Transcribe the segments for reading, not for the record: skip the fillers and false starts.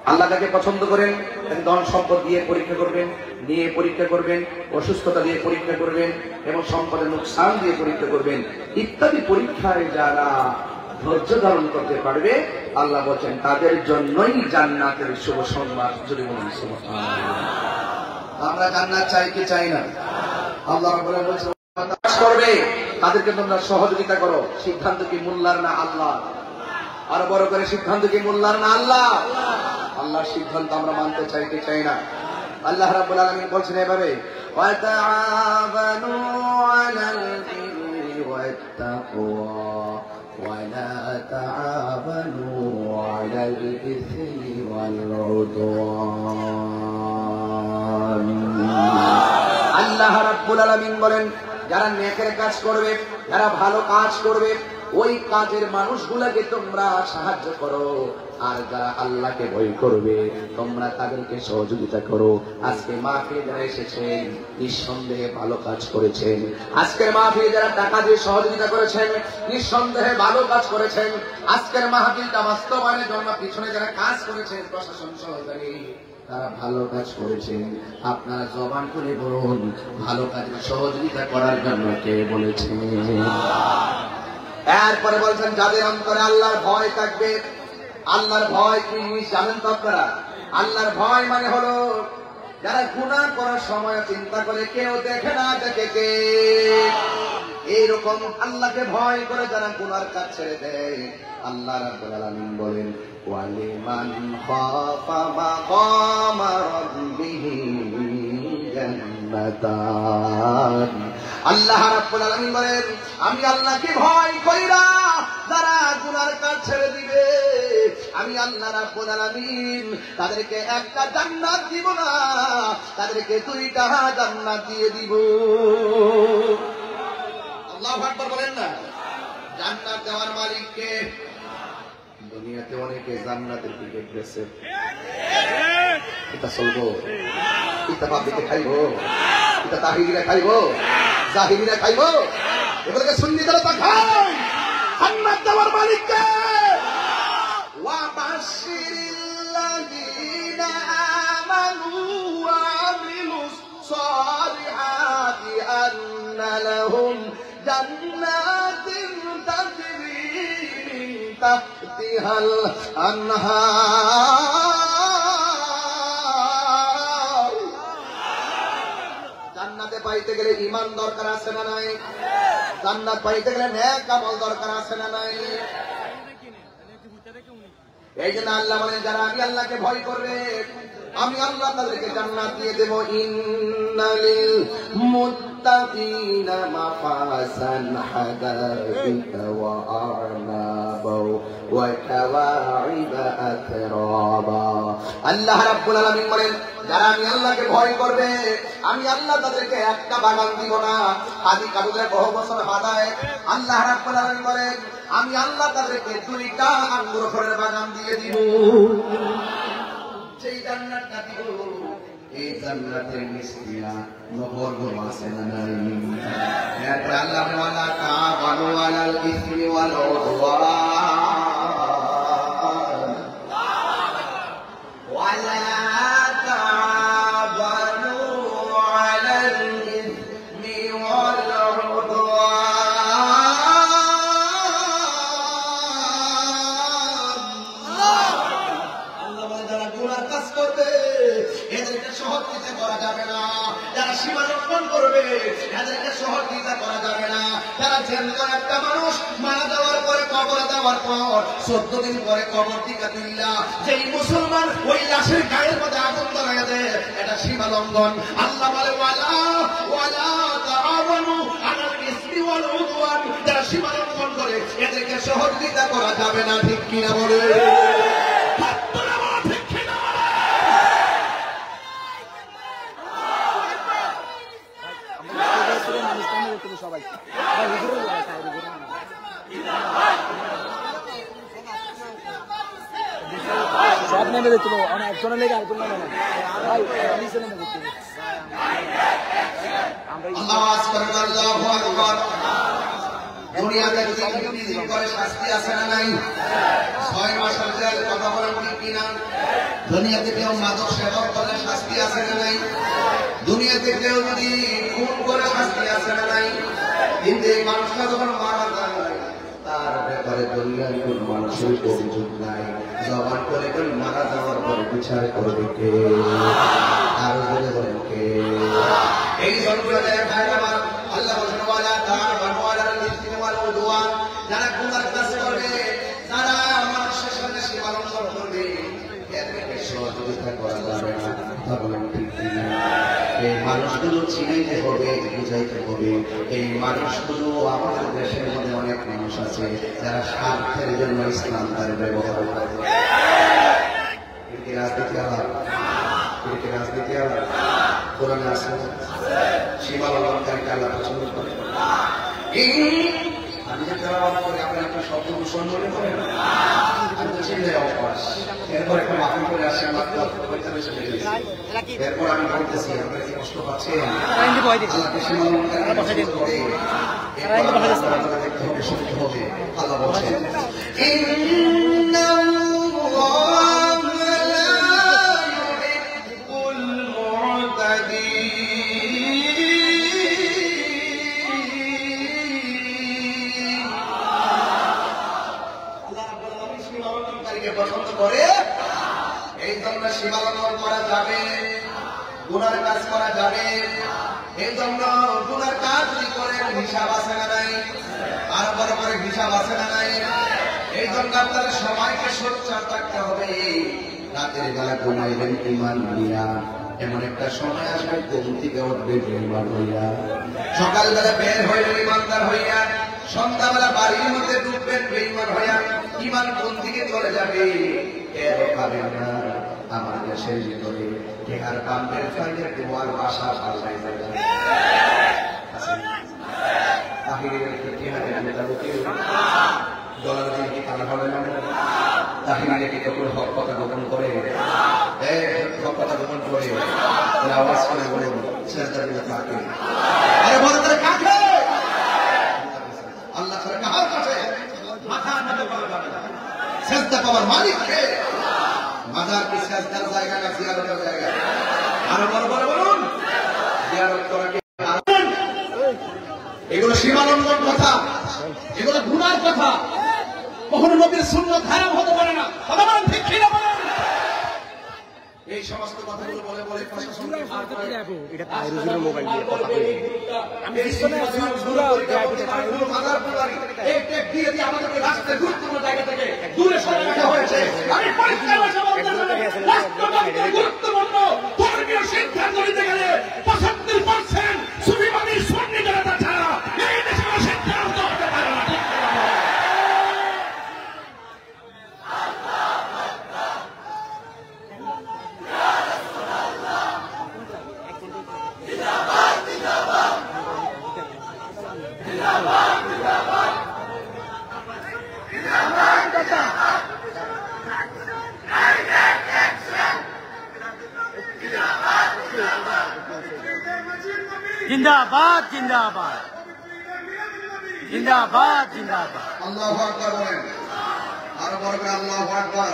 আল্লাহ তাকে পছন্দ করেন, তাকে ধন সম্পদ দিয়ে পরীক্ষা করবেন, নিয়ে পরীক্ষা করবেন, অসুস্থতা দিয়ে পরীক্ষা করবেন এবং সম্পদের লোকসান দিয়ে পরীক্ষা করবেন। ইত্যাদি পরীক্ষায় যারা ধৈর্য ধারণ করতে পারবে, আল্লাহ বলেন তাদের জন্যই জান্নাতের শুভ সংবাদ। যদি বলেন সুবহানাল্লাহ। আমরা জান্নাত চাই কি চাই না? আল্লাহ রাব্বুল বলেন করবে তাদেরকে তোমরা সহযোগিতা করো। সিদ্ধান্ত কি মোল্লার না আল্লাহ? আরো বড় করে সিদ্ধান্ত কি মোল্লার না আল্লাহ? আল্লাহর সিদ্ধান্ত আমরা মানতে চাই কি চাই না? আল্লাহ রাব্বুল আলামিন বলছেন এভাবে, ওয়া তাআবানু আলাল বিররি ওয়াত তাকওয়া ওয়া লা তাআবানু আলাল ইসমি ওয়াল উদওয়ান। আল্লাহ রাব্বুল আলামিন বলেন, যারা নেকের কাজ করবে, যারা ভালো কাজ করবে, ওই কাজের মানুষগুলোকে তোমরা সাহায্য করো, আর যারা আল্লাহকে ভয় করবে তোমরা তাদেরকে সহযোগিতা করো। আজকে মাহফিলে যারা এসেছেন নিঃসন্দেহে ভালো কাজ করেছেন। আজকের মাহফিলে যারা টাকা দিয়ে সহযোগিতা করেছেন নিঃসন্দেহে ভালো কাজ করেছেন। আজকের মাহফিলটা বাস্তবায়নের জন্য পিছনে যারা কাজ করেছেন প্রশাসন সহকারী, তারা ভালো কাজ করেছেন। আপনারা জবান করে বলুন, ভালো কাজে সহযোগিতা করার জন্য কে বলেছে? এরপরে বলছেন, যাদের অন্তরে আল্লাহর ভয় থাকবে। আল্লাহর ভয় কি জানেন তো আপনারা? আল্লাহর ভয় মানে হলো যারা গুনাহ করার সময় চিন্তা করে কেউ দেখে না দেখে কে, এইরকম আল্লাহকে ভয় করে যারা গুনার কাজ ছেড়ে দেয়। আল্লাহ রাব্বুল আলামিন বলেন, ওয়ালিমান খাফা মাকামা রাব্বিহি জান্নাতান। আল্লাহ রাব্বুল আলামিন বলেন, আমি আল্লাহকে ভয় করি না যারা গুনার কাজ ছেড়ে দিবে, আমি আল্লাহ রাব্বুল আলামিন তাদেরকে একটা জান্নাত দিব না, তাদেরকে দুইটা জান্নাত দিয়ে দিব। আল্লাহু আকবার বলেন না? জান্নাত দেওয়ার মালিক কে? দুনিয়াতে অনেকে জান্নাতের টিকিট বেচে, এটা চলবো, এটা পাবলিকে খাইবো, এটা তাহিরিরা খাইবো, জাহিরিরা খাইবো, এগুলোকে সুন্নিরা তা খায়। জান্নাত দেওয়ার মালিক কে? ওয়া বাশশিরিল্লাযীনা আমানু ওয়া আমিলুস সালিহাতি আন্না লাহুম জান্নাতিন তাজরি মিন তাহতিহাল আনহার। জান্নাতে পাইতে গেলে ঈমান দরকার আছে না নাই? জান্নাত পাইতে গেলে নেক আমল দরকার আছে না নাই? এই জন্য আল্লাহ বলেন, যারা আমি আল্লাহকে ভয় করবে আমি আল্লাহ তাদেরকে জান্নাত দিয়ে দেব। ইন্নালিল মুত্তাকিনা মাফাসান হাদাইকা ওয়া আ'নাবা ওয়া কাওয়াইবা আতরাবা। আল্লাহ রাব্বুল আলামিন বলেন, যারা আমি আল্লাহকে ভয় করবে আমি আল্লাহ তাদেরকে একটা বাগান দিব না, আদি কাবুলের বহু বছর হাদায়েত। আল্লাহ রাব্বুল আলামিন বলেন, আমি আল্লাহ তাদেরকে দুইটা আঙ্গুর ফলের বাগান দিয়ে দিব। সেই জান্নাতটা দিব, এই জান্নাতের মিষ্টিয়া নহরগুলো আছে না নাই? এরপর আল্লাহ ওয়ালা তাআবানু আলাল ইসমি ওয়াল উদওয়ান, ওয়ালা তাআবানু আলাল ইসমি ওয়াল সহযোগিতা করা যাবে না। যারা সীমা লঙ্ঘন করবে এদেরকে সহযোগিতা করা যাবে না। যারা জ্যান্ত একটা মানুষ মারা যাওয়ার পরে কবরে দেওয়ার পর 14 দিন পরে কবর থেকে তুললা যেই মুসলমান ওই লাশের গায়ের মধ্যে আগুন ধরায় দেয়, এটা সীমা লঙ্ঘন। আল্লাহ বলে, ওয়ালা তাআবানু আলাল ইসমি ওয়াল উদওয়ান। যারা সীমা লঙ্ঘন করে এদেরকে সহযোগিতা করা যাবে না। ঠিক কিনা বলে? সবাই সব নেমে দেখতে একজনের লেগে আরেকজন নেমে না। দুনিয়াতে করে শাস্তি আছে না নাই? 6 মাসের জেল, কথা বলেন ঠিক কিনা? দুনিয়াতে কেউ মাদক সেবন করে শাস্তি আছে না নাই? দুনিয়াতে কেউ যদি খুন করে শাস্তি আছে না নাই? কিন্তু এই মানুষটা যখন মারা যায় তার ব্যাপারে দুনিয়ার কোন মানুষের অভিযোগ নাই। জবান করে কেউ মারা যাওয়ার পরে বিচার করবে কে? আর বলে বলেন কে? এই জন্মদায় ভাইরামান আল্লাহ ওয়ালা তাআলা ওয়ালা ইসতিমাল উদওয়ান, যারা গুনাহ কাজ করবে, যারা মানুষের সাথে সীমা লঙ্ঘন করবে, এদেরকে সহযোগিতা করা যাবে না। কথা বলেন ঠিক কিনা? এই মানুষগুলো চিনাইতে হবে, বুঝাইতে হবে। এই মানুষগুলো আমাদের দেশের মধ্যে অনেক মানুষ আছে যারা স্বার্থের জন্য ইসলাম তার ব্যবহার করে। রাজনীতি আলাপ, রাজনীতি আলাপ কোরআনে আছে, সীমা লঙ্ঘনকারীকে আল্লাহ পছন্দ করে। আমি যে তেলাওয়াত করি আপনার একটা শব্দ দূষণ মনে করেন, আমি তো চিন্তায় অভ্যাস। এরপর একটা মাফি করে আসে, আমার এরপর আমি বলতেছি আপনার কি কষ্ট পাচ্ছেন? আল্লাহকে সীমা লঙ্ঘনকারী করে দেখতে হবে, শুনতে হবে। আল্লাহ বলছেন পছন্দ করে। এই জন্য সীমা লঙ্ঘন করা যাবে, গুনার কাজ করা যাবে। এই জন্য গুনার কাজ যদি করেন হিসাব আছে না নাই? আর বড় করে হিসাব আছে না নাই? এই জন্য আপনাদের সবাইকে সোচ্চার থাকতে হবে। রাতের বেলা ঘুমাইবেন ঈমান নিয়া, এমন একটা সময় আসবে ঘুম থেকে উঠবে বেঈমান হইয়া, সকালবেলা বের হইবেন ঈমানদার হইয়া, সন্ধ্যাবেলা বাড়ির মধ্যে ঢুকবেন বেঈমান হইয়া। ঈমান কোন দিকে চলে যাবে এর পাবেন না। আমার দেশের ভিতরে টেকার পাম্পের ফাইলে তোমার বাসা পাল্টাই যাবে। ডলার দিয়ে কি কানা হবে না? তাহিরে কি তখন হক কথা গোপন করে, হক কথা গোপন করে আওয়াজ করে বলে সেজদা দিলে কাকে? আরে বলে তারা কাকে? আল্লাহ ছাড়া কাহার কাছে মাথা নত করা যাবে না। সেজদা পাওয়ার মালিক কে? মাজার কি সেজদার জায়গা না জিয়ারতের জায়গা? আরো বড় বড় বলুন, জিয়ারত করা কি? এগুলো সীমা লঙ্ঘন কথা, এগুলো গুনার কথা। কখনো নবীর সুন্নাত হারাম হতে পারে না। কথা বলেন ঠিক কিনা বলেন? এই সমস্ত কথাগুলো বলে বলে প্রশাসনকে মার করে এটা তাইরুজের মোবাইল দিয়ে কথা বলি। আমি পিছনে পুরো মাদার পুরারি এই টেপ দিয়ে দিয়ে আমাদেরকে রাস্তায় গুরুত্বপূর্ণ জায়গা থেকে দূরে সরে রাখা হয়েছে। আমি পরিষ্কার ভাষায় বলতে চাই, রাষ্ট্রযন্ত্রের গুরুত্বপূর্ণ ধর্মীয় সিদ্ধান্ত নিতে গেলে 75% সুফিবাদী সুন্নি জনতা ছাড়া এই দেশে কোনো সিদ্ধান্ত হতে পারে না। জিন্দাবাদ জিন্দাবাদ জিন্দাবাদ জিন্দাবাদ। আল্লাহু আকবার বলেন, আর বড় করে আল্লাহু আকবার।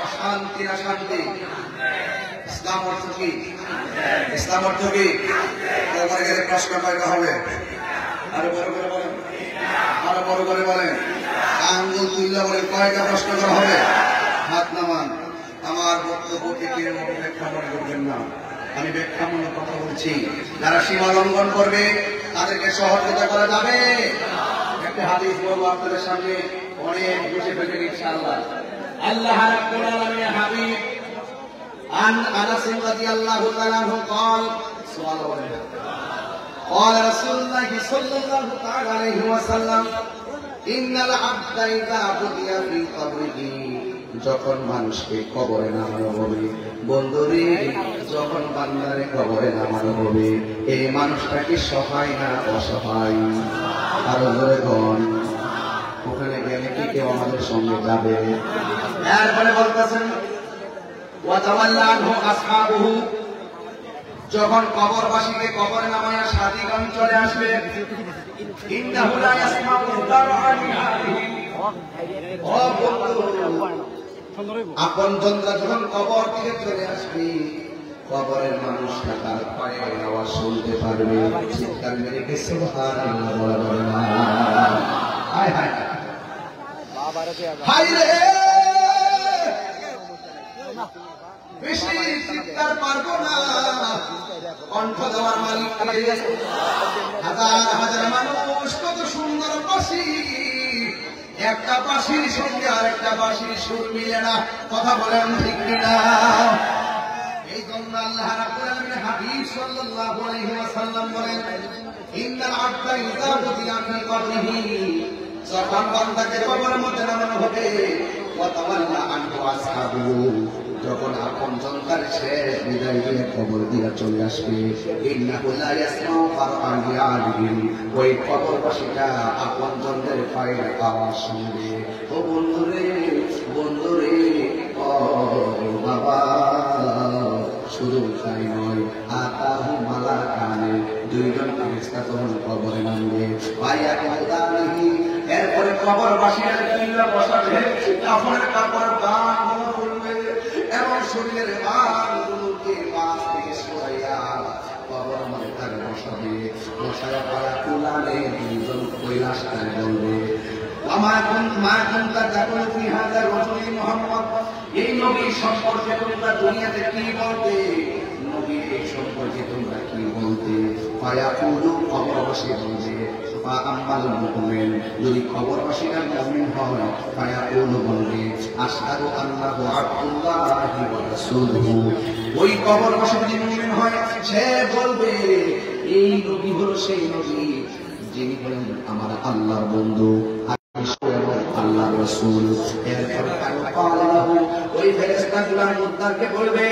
অশান্তি না শান্তি? ইসলাম অর্থ কি? ইসলাম অর্থ কি? তোমার গেলে প্রশ্ন কয়টা হবে? আরো বড় করে বলেন, আরো বড় করে বলেন, আঙ্গুল তুল্লা বলেন, কয়টা প্রশ্ন করা হবে? হাত নামান। আমার বক্তব্যকে কেউ ব্যাখ্যা মনে করবেন না, আমি ব্যাখ্যামূলক কথা বলছি। যারা সীমা লঙ্ঘন করবে তাদেরকে সহযোগিতা করা যাবে। একটা হাদিস বলবো আপনাদের সামনে, অনেক বুঝে ফেলেন ইনশাআল্লাহ। আল্লাহ রাব্বুল আলামিনের হাবিব عن انس رضي الله تعالى عنه قال قال رسول الله صلى الله تعالى عليه وسلم ان العبد اذا بدي في قبره, যখন মানুষকে কবরে নামানো হবে, বন্ধুরে যখন বান্দারে কবরে নামানো হবে, এই মানুষটা কি সহায় না অসহায়? আরো জোরে গণ, ওখানে গেলে কি কেউ আমাদের সঙ্গে যাবে? এরপরে বলতেছেন ওয়াতাওয়াল্লা আনহু আসহাবুহু, যখন কবরবাসীকে কবরে নামায়া সাথীগণ চলে আসবে, ইন্নাহু লা ইয়াসমাউ দারআনি। ও বন্ধু, আপন জনরা যখন কবর থেকে চলে আসবে, কবরের মানুষটা তার পায়ের আওয়াজ শুনতে পারবে। চিৎকার মেরে কে সুবহানাল্লাহ বলা না। হায় হায় হায় রে, বেশি চিৎকার পারবো না, কণ্ঠ দেওয়ার মালিক হাজার হাজার মানুষ কত সুন্দর বাঁশি, একটা বাঁশির সঙ্গে আরেকটা বাঁশির সুর মিলে না। কথা বলেন ঠিক কিনা? এই জন্য আল্লাহ রাব্বুল আলামিন হাবিব সাল্লাল্লাহু আলাইহি ওয়াসাল্লাম বলেন, ইন্নাল আবদা ইযা বুদিয়া ফি কবরিহি, যখন বান্দাকে কবরের মধ্যে নামানো হবে, ওয়া তাওয়াল্লা আনহু আসহাবুহু, যখন আপন জনতার শেষ বিদায় দিয়ে কবর দিয়ে চলে আসবে, ইন্নাহু লা ইয়াসমাউ ফারআন বিআলিহি, ওই কবরবাসীটা আপন জনদের পায়ের আওয়াজ শুনবে। ও বন্ধুরে বন্ধুরে, ও বাবা, শুধু তাই নয়, আতাহু মালাকানে, দুইজন ফেরেশতা তখন কবরে নামবে। ভাইয়া কোদালিহি, এরপরে কবরবাসীরা কিল্লা বসাবে, কাফনের কাপড় গান খুলবে এবং শরীরের বানগুলোকে পাশ থেকে সরাইয়া কবর মধ্যে তাকে বসাবে। বসায়া পায়া তুলালে দুইজন কৈলাসটায় বলবে, এই নবী সম্পর্কে তোমরা দুনিয়াতে কি বলতে, নবী এই সম্পর্কে তোমরা কি বলতে? কবরবাসী বলবে, যদি খবরবাসীরা মুমিন হয়, বলবে আশহাদু আন্নাহু আবদুল্লাহি ওয়া রাসূলুহু, ওই কবরবাসী যদি মুমিন হয়, সে বলবে এই নবী হলো সেই নবী যিনি হলেন আমার আল্লাহর বন্ধু, আল্লাহর রাসূল। এরপরে ওই ফেরেশতাগুলো মুদ্দারকে বলবে,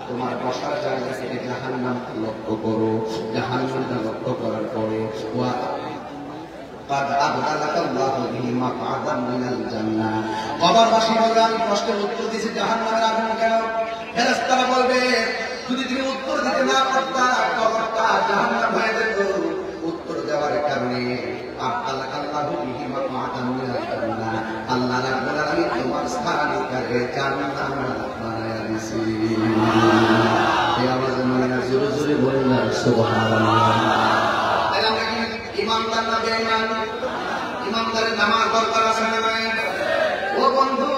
তোমার বসার জায়গা থেকে জাহান্নাম লক্ষ্য করো। জাহান্নামটা লক্ষ্য করার পরে কবরবাসী বলবে, আমি প্রশ্নের উত্তর দিয়েছি জাহান্নামের আগুন কেন? ফেরেশতারা বলবে, যদি তুমি উত্তর দিতে না পারতা, কবরটা জাহান্নাম হয়ে যেত। উত্তর দেওয়ার কারণে আল্লাহ রাব্বুল আলামিন তোমার স্থানিকারে জান্নাত বানায়া দিয়েছে। এই আওয়াজ আমরা জোরে জোরে বলি না সুবহানাল্লাহ। তাহলে আমরা কি ইমানদার না বেঈমান? ইমানদারের নামাজ দরকার আছে না নাই? ও বন্ধু,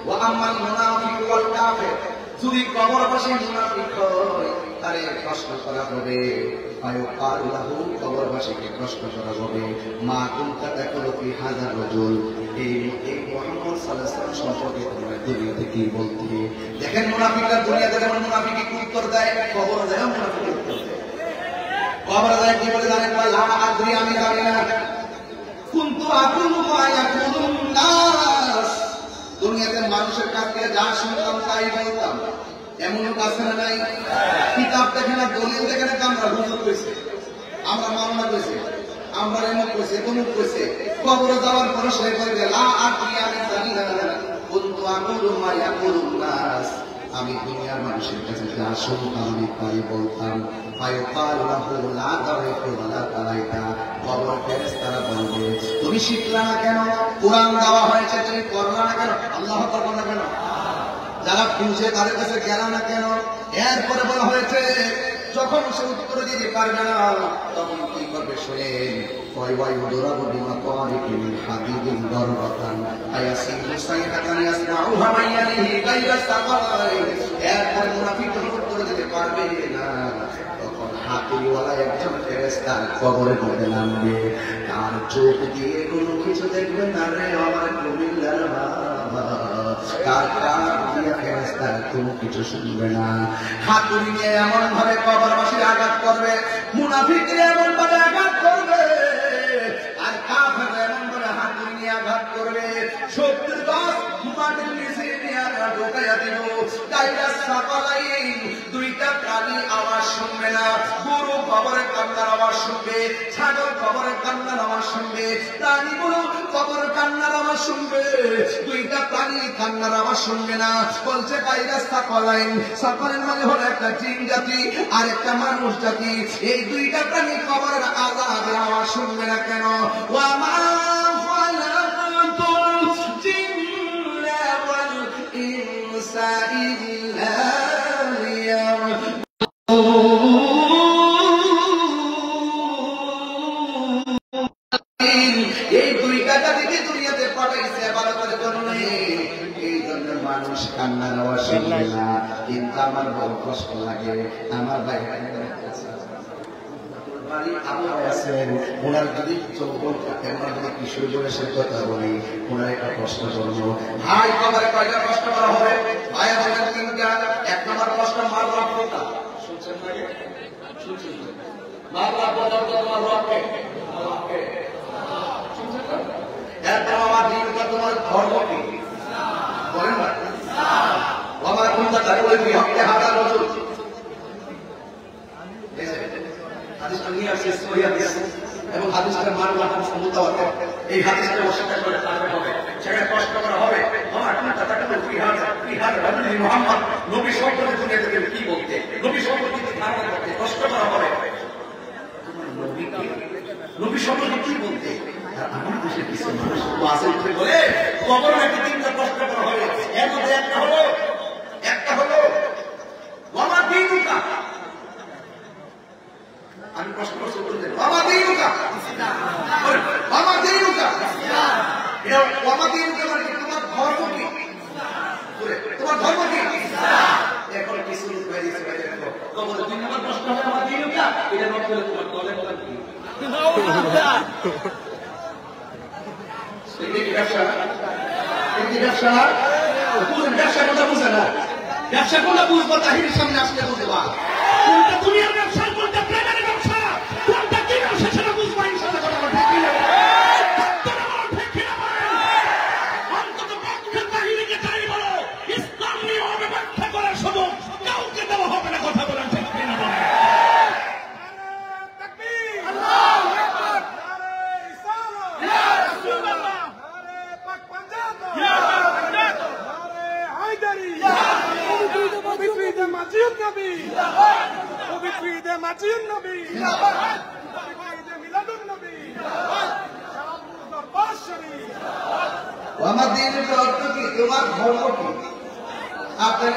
ওয়া আম্মাল মুনাফিক ওয়াল কাফির, যদি কবরবাসী মুনাফিক হয়, তারে প্রশ্ন করা হবে, কবরবাসীকে প্রশ্ন করা হবে, মা কুনতা তাকুলু ফি হাযা রাজুল, এই মুহাম্মদ সাল্লাল্লাহু আলাইহি ওয়াসাল্লাম সম্পর্কে তোমরা দুনিয়াতে কি বলতে? দেখেন মুনাফিকরা দুনিয়াতে যেমন মুনাফিকি উত্তর দেয়, কবরে যায় মুনাফিক উত্তর দেয়। কবরে যায় কি বলে জানেন? লা আদরি, আমি জানি না। কুনতু আকুলু মা ইয়াকুলুন নাস, দুনিয়াতে মানুষের কাছ থেকে যা শুনতাম তাই বলতাম। এমন কাছে না নাই? কিতাব দেখে না, দলিল দেখে না, আমরা হুজুর কইছে, আমরা মামলা কইছে, আমরা এমন কইছে, তমুক কইছে। কবরে যাওয়ার পরে সে বলবে, লা আদরি, আমি জানি না। কুনতু আকুলু মা ইয়াকুলুন নাস, আমি দুনিয়ার মানুষের কাছে যা শুনতাম আমি তাই বলতাম। ফেরেশতারা বলবে, তুমি শিখলা না কেন? কোরআন দেওয়া হয়েছে, তুমি করলা না কেন? আল্লাহ করবো না কেন? যারা খুঁজে তাদের কাছে গেল না কেন? এরপরে বলা হয়েছে, যখন সে উত্তর দিতে পারবে না, তখন কি করবে শোনেন। এরপরে মুনাফিক উত্তর দিতে পারবে না, তখন হাতুড়িওয়ালা একজন ফেরেশতা কবরের মধ্যে নামবে। তার চোখ দিয়ে কোনো কিছু দেখবে না রে আমার কুমিল্লার বাবা, তার কান দিয়ে ফেরেশতা কোনো কিছু শুনবে না। হাতুড়ি নিয়ে এমন ভাবে কবরবাসীর আঘাত করবে, মুনাফিকরা এমন ভাবে আঘাত করবে, আর কাফের এমন ভাবে হাতুড়ি নিয়ে আঘাত করবে, শক্তির গাছ মাটির নিচে নিয়ে ঢোকাইয়া দিব। দুইটা প্রাণী আওয়াজ শুনবে না, গরু কবরের কান্নার আওয়াজ শুনবে, ছাগল কবরের কান্নার আওয়াজ শুনবে, প্রাণীগুলো কবরের কান্নার আওয়াজ শুনবে, দুইটা প্রাণী কান্নার আওয়াজ শুনবে না। বলছে কাইরা সাকলাইন, সাকলাইন মানে হলো একটা জিন জাতি আর একটা মানুষ জাতি। এই দুইটা প্রাণী কবরের আযাবের আওয়াজ শুনবে না কেন? ওয়া মা ফালাতু মানুষ কান্না নেওয়া শুনবে না, কিন্তু আমার বড় কষ্ট লাগে। আমার ভাই ওনার যদি যৌবন থাকে, ওনার যদি কিশোর বয়সের কথা বলি, ওনার একটা প্রশ্ন করবো, ভাই তোমার কয়টা প্রশ্ন করা হবে? ভাই আমাদের তিনটা। এক নম্বর প্রশ্ন, মার রব কোথা? শুনছেন না? শুনছেন? মার রব কোথা? তোমার রবকে। শুনছেন না? এরপর আমার দিনটা তোমার ধর্ম কি? বলেন না? আমার কোনটা তাকে বলে কি হকতে হাঁটা রজুল? হাদিসটা নিয়ে আসছে সহিহ হাদিস, এবং হাদিসটার মান হাদিস মুতাওয়াতির। এই হাদিসটা অস্বীকার করে তারপরে হবে, সেখানে প্রশ্ন করা হবে, আমার কোনটা তাকে বলে কি হার রাসূল মুহাম্মদ নবী সম্পর্কে দুনিয়া থেকে কি বলতে, নবী সম্পর্কে কি ধারণা করতে, প্রশ্ন করা হবে তোমার নবী কি, নবী সম্পর্কে কি বলতে। আর আমার দেশের কিছু মানুষ আছে উঠে বলে কবরে নাকি তিনটা প্রশ্ন করা হবে, এর মধ্যে একটা হলো ওয়ামা দীনুকা। আমি প্রশ্ন করছি, উত্তর দেন। ওয়ামা দীনুকা, ওয়ামা দীনুকা, এটা ওয়ামা দীনুকা মানে তোমার ধর্ম কি? তোমার ধর্ম কি? এখন কিছু লোক হয়ে গেছে, কবরে দুই নম্বর প্রশ্ন হবে ওয়ামা দীনুকা, এটা নোট করে তোমার দলের কথা কি? ব্যবসা কোনটা বুঝে না, ব্যবসা কোনটা বুঝবো তাহিরের সামনে আসলে বুঝবা, কোনটা দুনিয়ার ব্যবসা, কোনটা প্রেমের ব্যবসা, কোনটা কি ব্যবসা সেটা বুঝবো ইনশাআল্লাহ। অন্তত পক্ষে তাহিরকে তাই বলো, ইসলাম নিয়ে অপব্যাখ্যা করার সুযোগ কাউকে দেওয়া হবে না। কথা বলেন ঠিক কিনা বলেন? আমার দিনের অর্থ কি? তোমার ধর্ম কি? আপনার